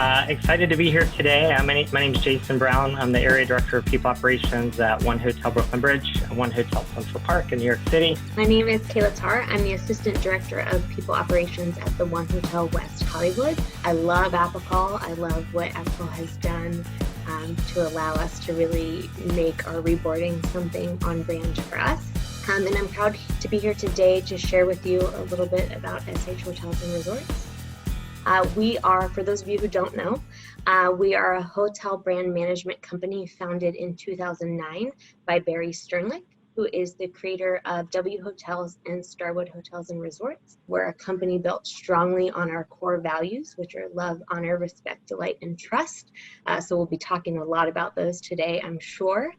Excited to be here today. My name is Jason Brown. I'm the Area Director of People Operations at One Hotel Brooklyn Bridge and One Hotel Central Park in New York City. My name is Kayla Tarr. I'm the Assistant Director of People Operations at the One Hotel West Hollywood. I love Appical. I love what Appical has done to allow us to really make our reboarding something on brand for us. And I'm proud to be here today to share with you a little bit about SH Hotels and Resorts. We are, for those of you who don't know, we are a hotel brand management company founded in 2009 by Barry Sternlick, who is the creator of W Hotels and Starwood Hotels and Resorts. We're a company built strongly on our core values, which are love, honor, respect, delight, and trust. So we'll be talking a lot about those today, I'm sure.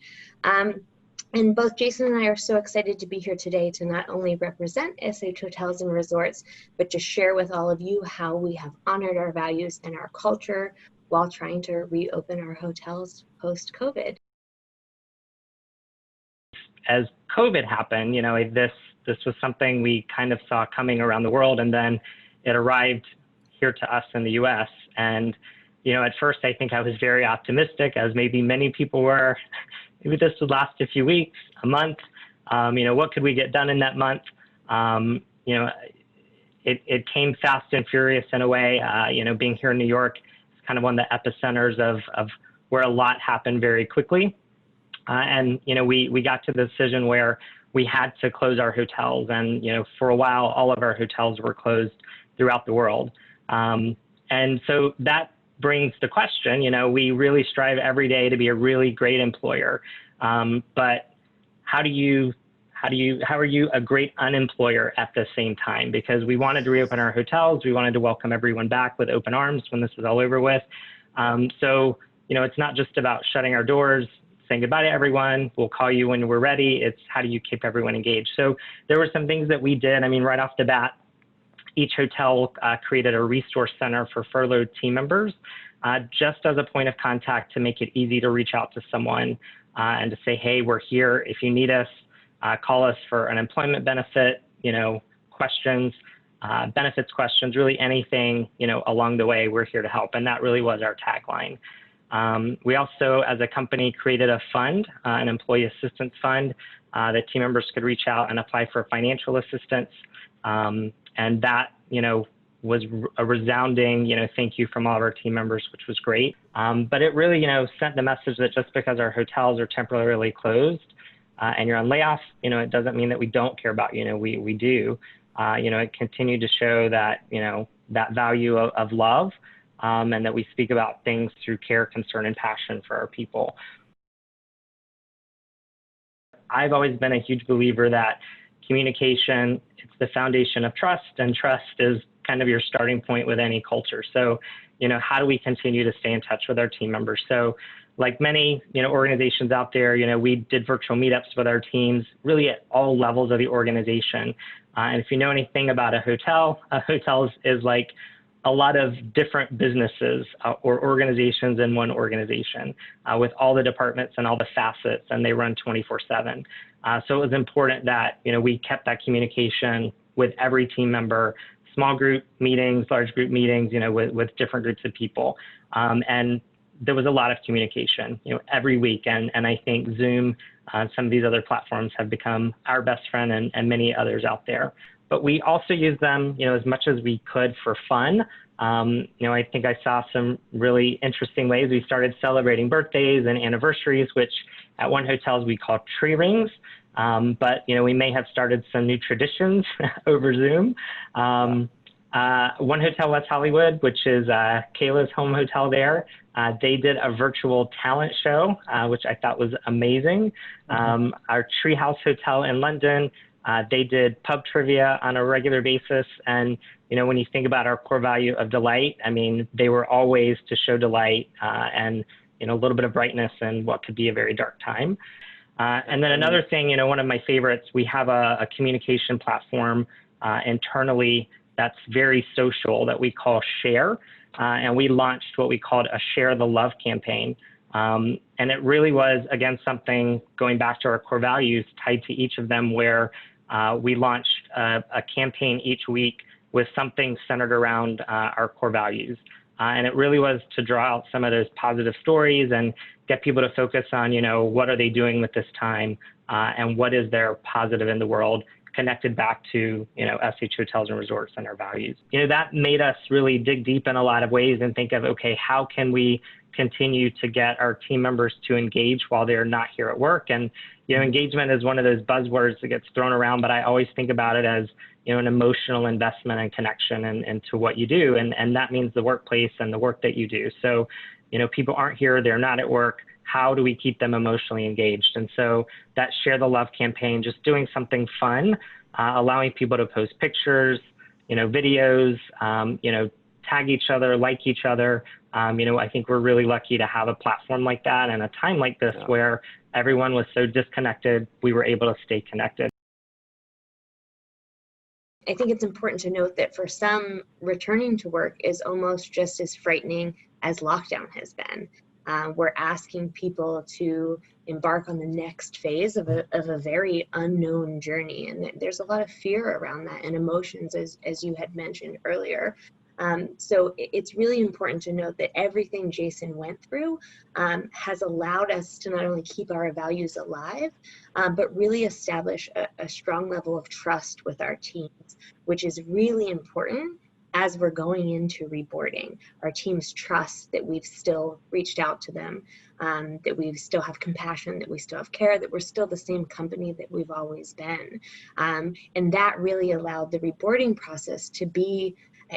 And both Jason and I are so excited to be here today to not only represent SH Hotels and Resorts, but to share with all of you how we have honored our values and our culture while trying to reopen our hotels post-COVID. As COVID happened, this was something we kind of saw coming around the world, and then it arrived here to us in the US. And, at first I think I was very optimistic, as maybe many people were. Maybe this would last a few weeks, a month. What could we get done in that month? It came fast and furious in a way. Being here in New York is kind of one of the epicenters of where a lot happened very quickly. We got to the decision where we had to close our hotels. And, for a while, all of our hotels were closed throughout the world. And so that brings the question, we really strive every day to be a really great employer. But how are you a great unemployer at the same time? Because we wanted to reopen our hotels. We wanted to welcome everyone back with open arms when this was all over with. So, it's not just about shutting our doors, saying goodbye to everyone. We'll call you when we're ready. It's how do you keep everyone engaged? So there were some things that we did. Right off the bat, each hotel created a resource center for furloughed team members, just as a point of contact to make it easy to reach out to someone and to say, hey, we're here. If you need us, call us for an employment benefit, questions, benefits questions, really anything, along the way, we're here to help. And that really was our tagline. We also, as a company, created a fund, an employee assistance fund, that team members could reach out and apply for financial assistance. And that, was a resounding, thank you from all of our team members, which was great. But it really, sent the message that just because our hotels are temporarily closed and you're on layoff, it doesn't mean that we don't care about you. We do. It continued to show that, that value of love and that we speak about things through care, concern, and passion for our people. I've always been a huge believer that communication, it's the foundation of trust, and trust is kind of your starting point with any culture. So, how do we continue to stay in touch with our team members? So like many, organizations out there, we did virtual meetups with our teams really at all levels of the organization. And if you know anything about a hotel is like a lot of different businesses or organizations in one organization with all the departments and all the facets, and they run 24/7. So it was important that, we kept that communication with every team member, small group meetings, large group meetings, with different groups of people. And there was a lot of communication, every week. And I think Zoom, some of these other platforms have become our best friend and many others out there. But we also use them, as much as we could for fun. I think I saw some really interesting ways. We started celebrating birthdays and anniversaries, which at One Hotels we call tree rings. But, we may have started some new traditions over Zoom. One Hotel West Hollywood, which is Kayla's home hotel there, they did a virtual talent show, which I thought was amazing. Our Treehouse Hotel in London, they did pub trivia on a regular basis. And, when you think about our core value of delight, they were always to show delight and, a little bit of brightness in what could be a very dark time. And then another thing, one of my favorites, we have a communication platform internally that's very social that we call Share. And we launched what we called a Share the Love campaign. And it really was, again, something going back to our core values tied to each of them, where we launched a campaign each week with something centered around our core values. And it really was to draw out some of those positive stories and get people to focus on, what are they doing with this time, and what is their positive in the world, connected back to, SH Hotels and Resorts and our values. That made us really dig deep in a lot of ways and think of, okay, how can we continue to get our team members to engage while they're not here at work? And, engagement is one of those buzzwords that gets thrown around, but I always think about it as, an emotional investment and connection into what you do. And that means the workplace and the work that you do. So, people aren't here, they're not at work. How do we keep them emotionally engaged? And so that Share the Love campaign, just doing something fun, allowing people to post pictures, videos, tag each other, like each other. I think we're really lucky to have a platform like that and a time like this where everyone was so disconnected, we were able to stay connected. I think it's important to note that for some, returning to work is almost just as frightening as lockdown has been. We're asking people to embark on the next phase of a very unknown journey. And there's a lot of fear around that and emotions, as you had mentioned earlier. So it's really important to note that everything Jason went through has allowed us to not only keep our values alive, but really establish a strong level of trust with our teams, which is really important as we're going into reboarding. Our teams trust that we've still reached out to them, that we still have compassion, that we still have care, that we're still the same company that we've always been. And that really allowed the reboarding process to be,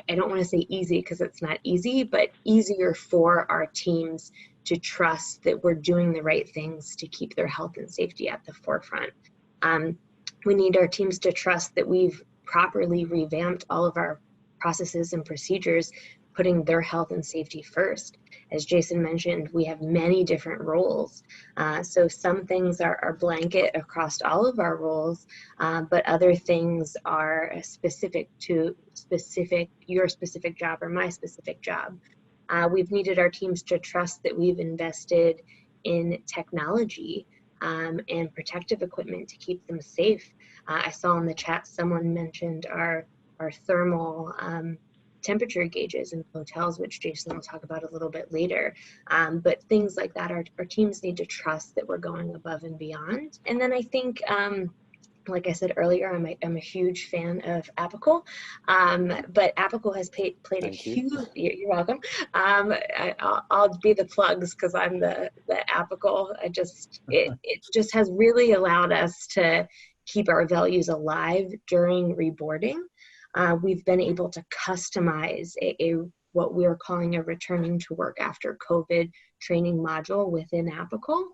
I don't want to say easy because it's not easy, but easier for our teams to trust that we're doing the right things to keep their health and safety at the forefront. We need our teams to trust that we've properly revamped all of our processes and procedures, putting their health and safety first. As Jason mentioned, we have many different roles. So some things are blanket across all of our roles, but other things are specific to your specific job or my specific job. We've needed our teams to trust that we've invested in technology and protective equipment to keep them safe. I saw in the chat someone mentioned our thermal temperature gauges in hotels, which Jason will talk about a little bit later. But things like that, our teams need to trust that we're going above and beyond. And then I think, like I said earlier, I'm a huge fan of Appical, but Appical has played a huge. You're welcome. I'll be the plugs because I'm the Appical. It just has really allowed us to keep our values alive during reboarding. We've been able to customize what we're calling a returning to work after COVID training module within Appical.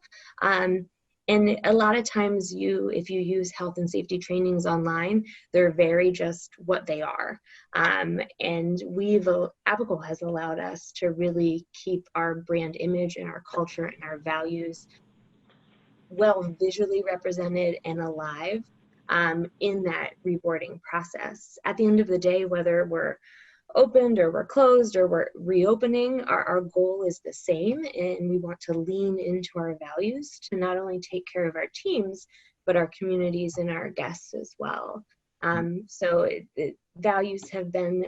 And a lot of times if you use health and safety trainings online, they're very just what they are. And Appical has allowed us to really keep our brand image and our culture and our values well visually represented and alive in that reboarding process. At the end of the day, whether we're opened or we're closed or we're reopening, our goal is the same, and we want to lean into our values to not only take care of our teams, but our communities and our guests as well. So values have been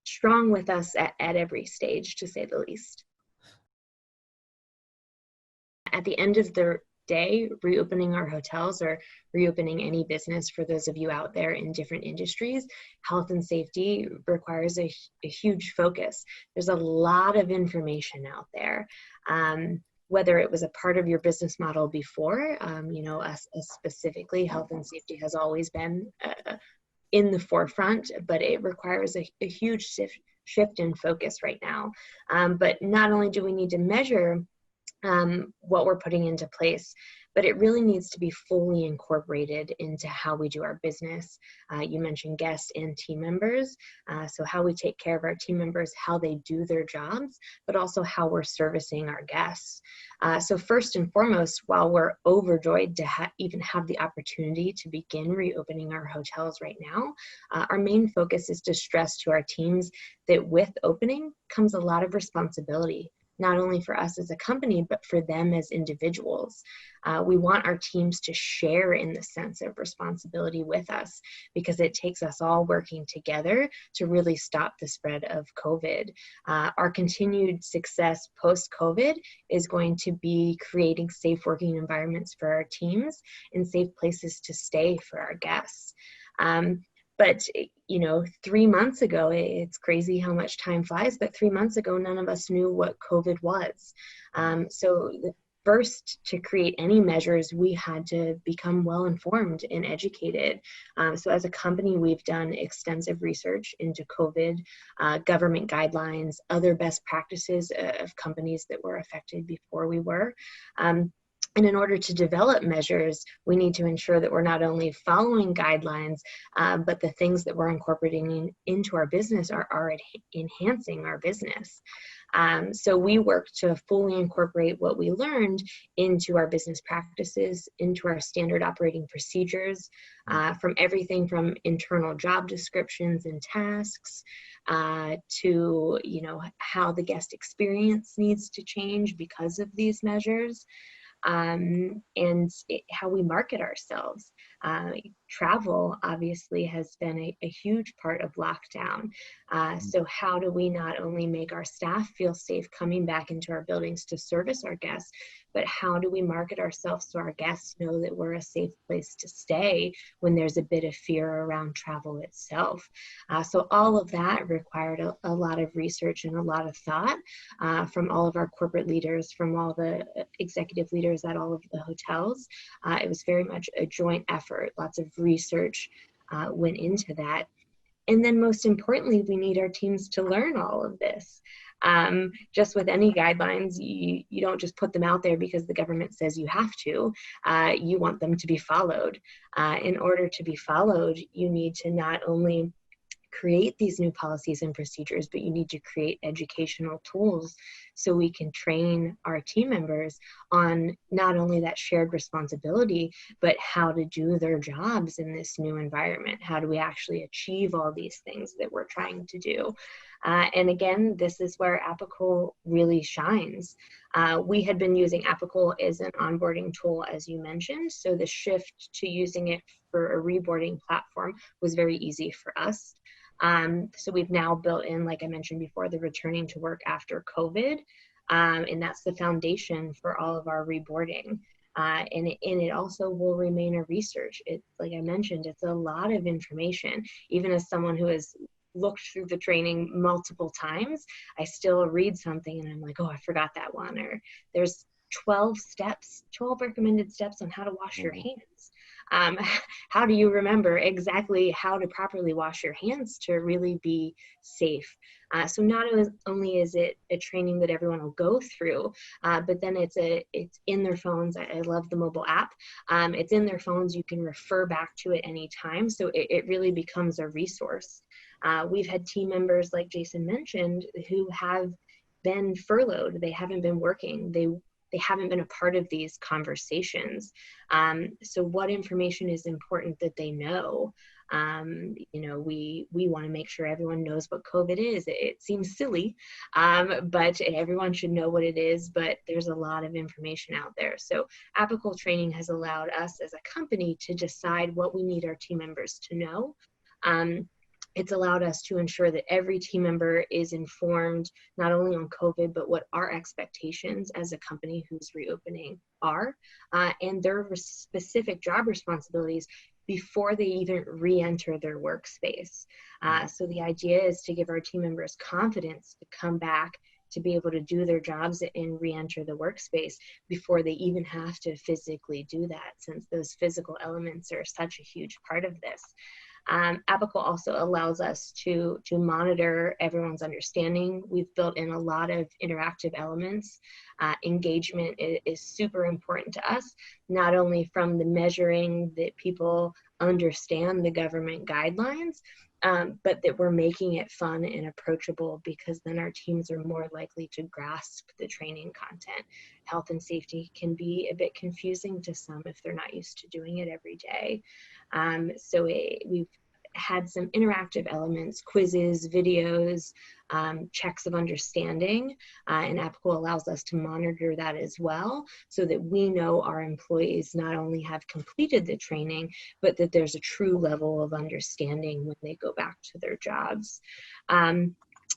strong with us at every stage, to say the least. At the end of the day, reopening our hotels or reopening any business, for those of you out there in different industries, health and safety requires a huge focus. There's a lot of information out there. Whether it was a part of your business model before, us specifically, health and safety has always been in the forefront, but it requires a huge shift in focus right now. But not only do we need to measure what we're putting into place, but it really needs to be fully incorporated into how we do our business. You mentioned guests and team members, so how we take care of our team members, how they do their jobs, but also how we're servicing our guests. So first and foremost, while we're overjoyed to even have the opportunity to begin reopening our hotels right now, our main focus is to stress to our teams that with opening comes a lot of responsibility. not only for us as a company, but for them as individuals. We want our teams to share in the sense of responsibility with us, because it takes us all working together to really stop the spread of COVID. Our continued success post-COVID is going to be creating safe working environments for our teams and safe places to stay for our guests. But, 3 months ago, it's crazy how much time flies, but 3 months ago, none of us knew what COVID was. So first, to create any measures, we had to become well-informed and educated. So as a company, we've done extensive research into COVID, government guidelines, other best practices of companies that were affected before we were. And in order to develop measures, we need to ensure that we're not only following guidelines, but the things that we're incorporating into our business are enhancing our business. So we work to fully incorporate what we learned into our business practices, into our standard operating procedures, from everything from internal job descriptions and tasks, to how the guest experience needs to change because of these measures. And how we market ourselves. Travel obviously has been a huge part of lockdown. So how do we not only make our staff feel safe coming back into our buildings to service our guests, but how do we market ourselves so our guests know that we're a safe place to stay when there's a bit of fear around travel itself? So all of that required a lot of research and a lot of thought from all of our corporate leaders, from all the executive leaders at all of the hotels. It was very much a joint effort. Lots of research went into that. And then most importantly, we need our teams to learn all of this. Just with any guidelines, you don't just put them out there because the government says you have to. You want them to be followed. In order to be followed, you need to not only create these new policies and procedures, but you need to create educational tools so we can train our team members on not only that shared responsibility, but how to do their jobs in this new environment. How do we actually achieve all these things that we're trying to do? And again, this is where Appical really shines. We had been using Appical as an onboarding tool, as you mentioned, so the shift to using it for a reboarding platform was very easy for us. So we've now built in, like I mentioned before, the returning to work after COVID, and that's the foundation for all of our reboarding. And it also will remain a research. Like I mentioned, it's a lot of information. Even as someone who has looked through the training multiple times, I still read something and I'm like, oh, I forgot that one. Or there's 12 recommended steps on how to wash your hands. How do you remember exactly how to properly wash your hands to really be safe? So not only is it a training that everyone will go through, but then it's in their phones. I love the mobile app. It's in their phones. You can refer back to it anytime. So it really becomes a resource. We've had team members, like Jason mentioned, who have been furloughed. They haven't been working. They haven't been a part of these conversations. So what information is important that they know? We want to make sure everyone knows what COVID is. It seems silly, but everyone should know what it is, but there's a lot of information out there. So Appical training has allowed us as a company to decide what we need our team members to know. It's allowed us to ensure that every team member is informed not only on COVID, but what our expectations as a company who's reopening are, and their specific job responsibilities before they even re-enter their workspace. So the idea is to give our team members confidence to come back, to be able to do their jobs and re-enter the workspace before they even have to physically do that, since those physical elements are such a huge part of this. Appical also allows us to monitor everyone's understanding. We've built in a lot of interactive elements. Engagement is super important to us, not only from the measuring that people understand the government guidelines, but that we're making it fun and approachable, because then our teams are more likely to grasp the training content. Health and safety can be a bit confusing to some if they're not used to doing it every day. So we've had some interactive elements, quizzes, videos, checks of understanding, and Appical allows us to monitor that as well, so that we know our employees not only have completed the training, but that there's a true level of understanding when they go back to their jobs.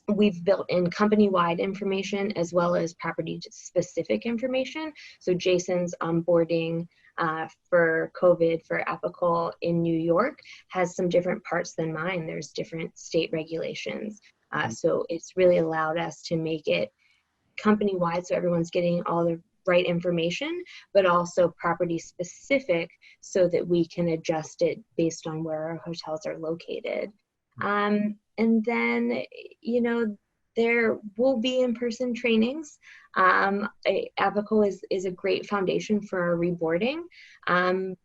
We've built in company-wide information as well as property-specific information. So Jason's onboarding for COVID for Appical in New York has some different parts than mine. There's different state regulations. So it's really allowed us to make it company-wide so everyone's getting all the right information, but also property-specific so that we can adjust it based on where our hotels are located. And then, you know, there will be in-person trainings. Appical is a great foundation for our reboarding,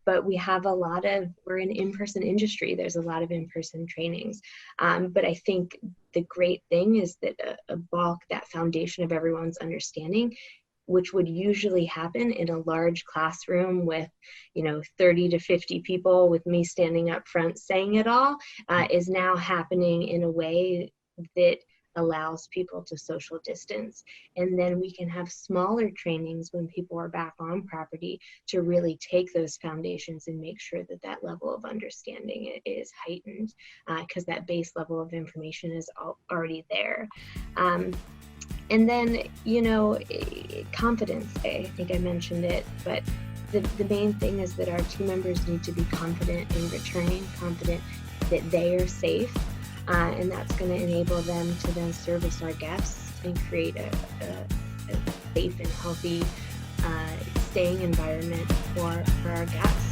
but we have we're an in-person industry. There's a lot of in-person trainings. But I think the great thing is that a bulk, that foundation of everyone's understanding, which would usually happen in a large classroom with, 30 to 50 people with me standing up front saying it all, is now happening in a way that allows people to social distance. And then we can have smaller trainings when people are back on property to really take those foundations and make sure that that level of understanding is heightened, because that base level of information is already there. And then, confidence, I think I mentioned it, but the main thing is that our team members need to be confident in returning, confident that they are safe, and that's going to enable them to then service our guests and create a safe and healthy staying environment for our guests.